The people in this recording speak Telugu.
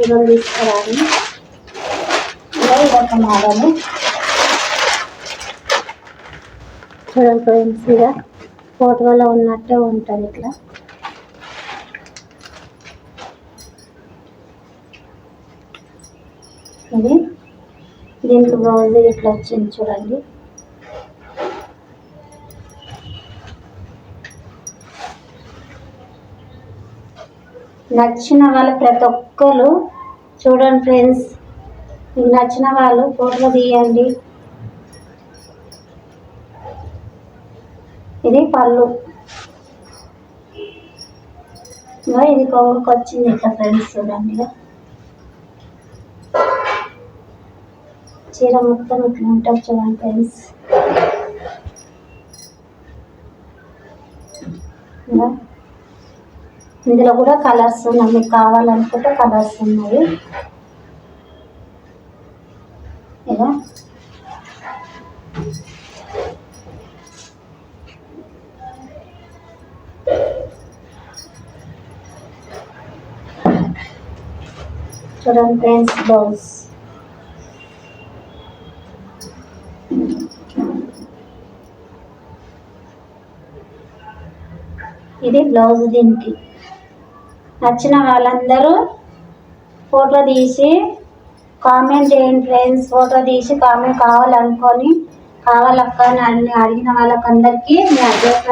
చీరలు తీసుకురాలి. ఇదొక మోడల్ చూడండి ఫ్రెండ్స్, ఇక ఫోటోలో ఉన్నట్టే ఉంటుంది. ఇట్లా ఇది దీనికి బ్లౌజ్ ఇట్లా వచ్చింది చూడండి. నచ్చిన వాళ్ళు ప్రతి ఒక్కరు చూడండి ఫ్రెండ్స్, మీకు నచ్చిన వాళ్ళు ఫోటో తీయండి. ఇది పళ్ళు, ఇది కొంగుకి వచ్చింది ఇట్లా ఫ్రెండ్స్ చూడండి. చీర మొత్తం ఇట్లా ఉంటుంది చూడండి ఫ్రెండ్స్. ఇందులో కూడా కలర్స్ ఉన్నాయి, మీకు కావాలనుకుంటే కలర్స్ ఉన్నాయి. ఇలా చూడండి ఫ్రెండ్స్, బ్లౌజ్ ఇది బ్లౌజ్. దీనికి నచ్చిన వాళ్ళందరూ ఫోటో తీసి కామెంట్ చేయండి ఫ్రెండ్స్. ఫోటో తీసి కామెంట్ కావాలనుకొని కావాలక్క అని అడిగిన వాళ్ళకందరికీ మీ అడ్రస్